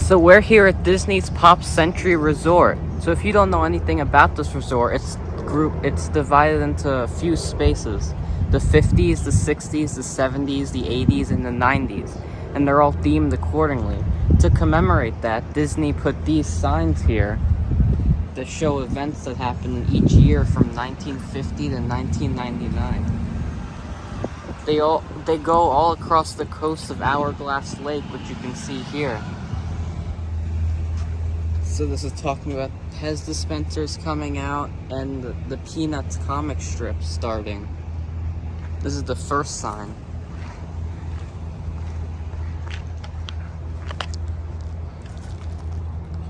So we're here at Disney's Pop Century Resort. So if you don't know anything about this resort, it's divided into a few spaces. The 50s, the 60s, the 70s, the 80s, and the 90s. And they're all themed accordingly. To commemorate that, Disney put these signs here that show events that happened each year from 1950 to 1999. They go all across the coast of Hourglass Lake, which you can see here. So this is talking about Pez dispensers coming out and the Peanuts comic strip starting. This is the first sign.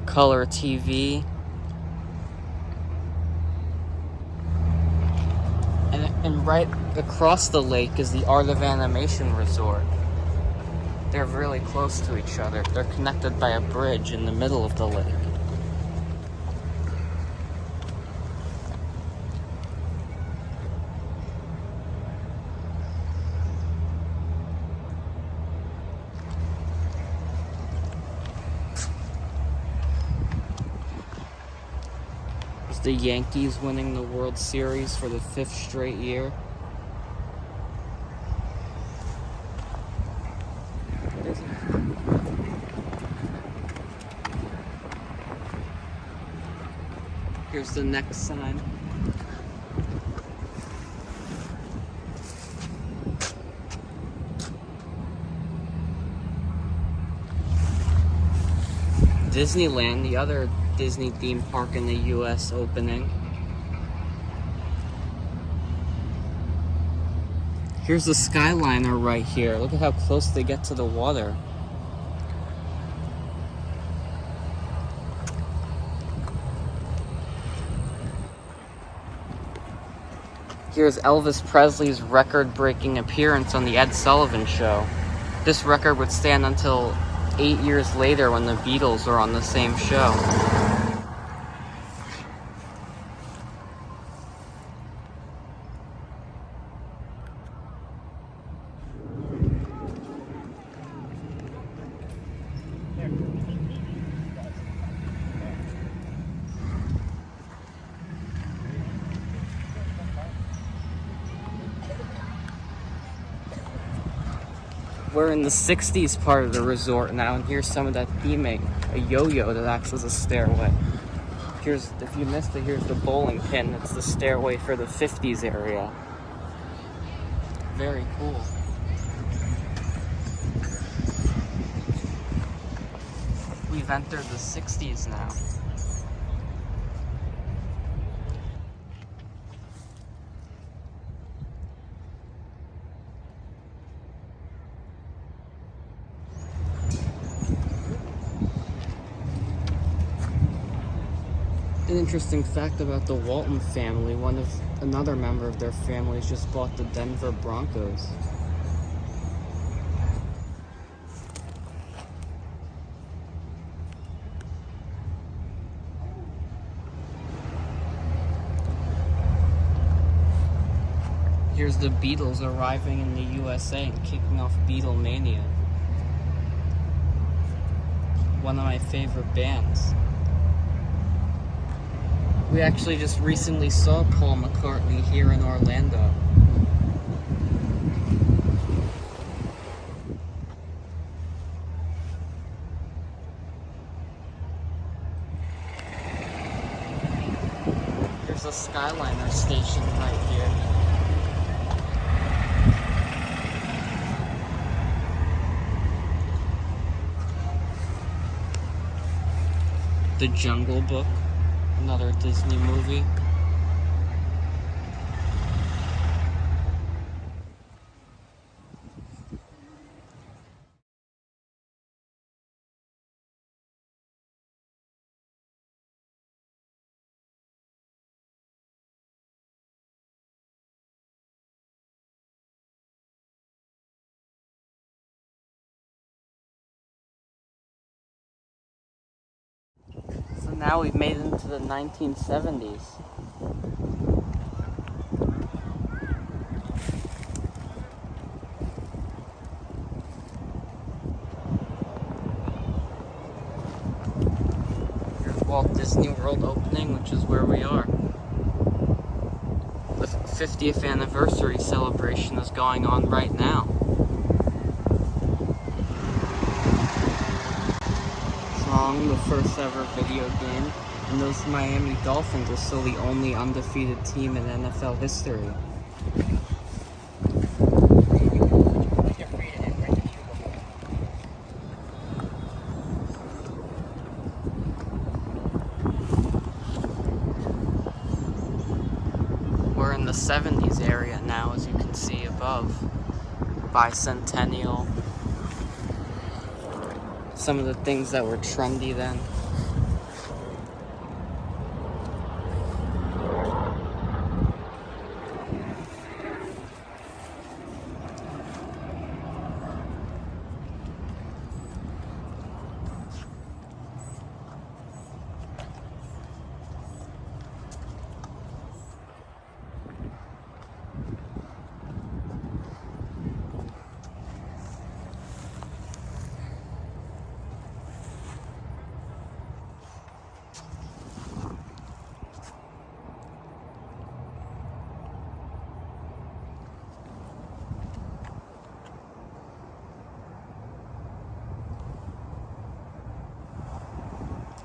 Color TV. And right across the lake is the Art of Animation Resort. They're really close to each other. They're connected by a bridge in the middle of the lake. There's the Yankees winning the World Series for the 5th straight year. Here's the next sign. Disneyland, the other Disney theme park in the US opening. Here's the Skyliner right here. Look at how close they get to the water. Here's Elvis Presley's record-breaking appearance on the Ed Sullivan Show. This record would stand until 8 years later when the Beatles were on the same show. We're in the 60s part of the resort now, and here's some of that theming. A yo-yo that acts as a stairway. If you missed it, here's the bowling pin. It's the stairway for the 50s area. Very cool. We've entered the 60s now. An interesting fact about the Walton family, another member of their family just bought the Denver Broncos. Here's the Beatles arriving in the USA and kicking off Beatlemania. One of my favorite bands. We actually just recently saw Paul McCartney here in Orlando. There's a Skyliner station right here. The Jungle Book. Another Disney movie. So now we've made it into the 1970s. Walt Disney World opening, which is where we are. The 50th anniversary celebration is going on right now. Song, the first ever video game, and those Miami Dolphins are still the only undefeated team in NFL history. We're in the 70s area now, as you can see above. Bicentennial. Some of the things that were trendy then.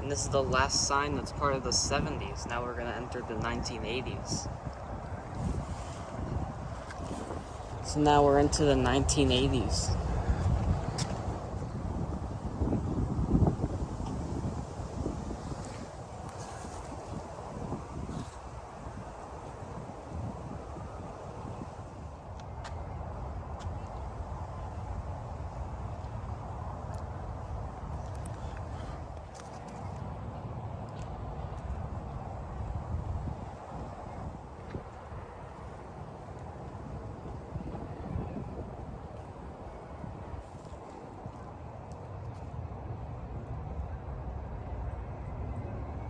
And this is the last sign that's part of the 70s. Now we're going to enter the 1980s. So now we're into the 1980s.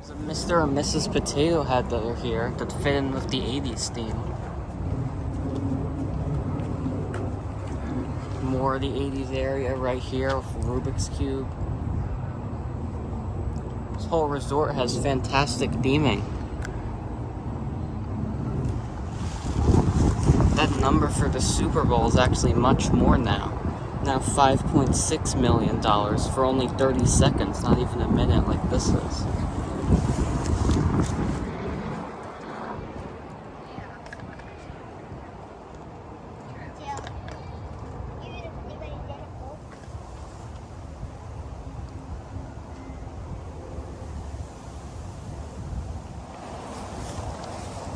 There's a Mr. and Mrs. Potato Head that are here that fit in with the 80s theme. More of the 80s area right here with Rubik's Cube. This whole resort has fantastic theming. That number for the Super Bowl is actually much more now. Now $5.6 million for only 30 seconds, not even a minute like this is.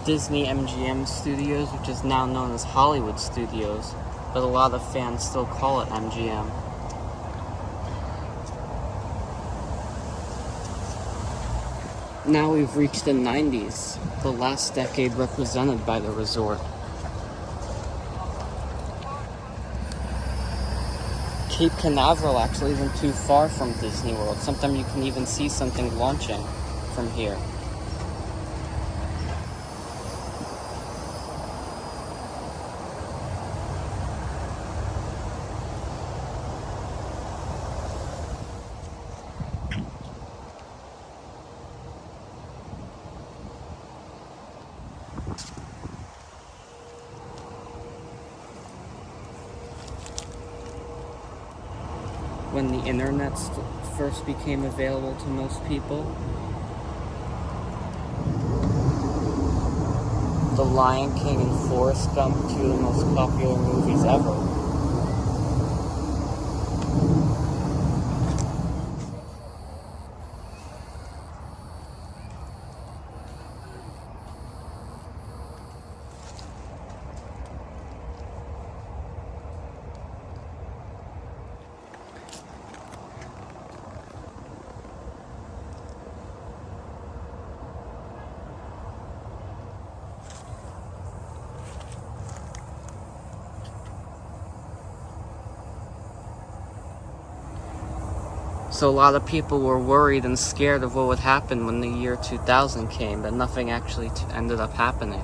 Disney MGM Studios, which is now known as Hollywood Studios, but a lot of fans still call it MGM. Now we've reached the 90s, the last decade represented by the resort. Cape Canaveral actually isn't too far from Disney World. Sometimes you can even see something launching from here. When the internet first became available to most people. The Lion King and Forrest Gump, two of the most popular movies ever. So a lot of people were worried and scared of what would happen when the year 2000 came, but nothing actually ended up happening.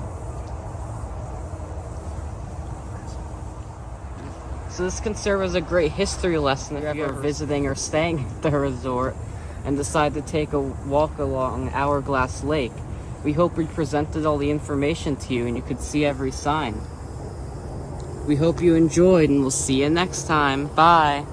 So this can serve as a great history lesson if you're ever visiting or staying at the resort. and decide to take a walk along Hourglass Lake. We hope we presented all the information to you and you could see every sign. We hope you enjoyed, and we'll see you next time. Bye!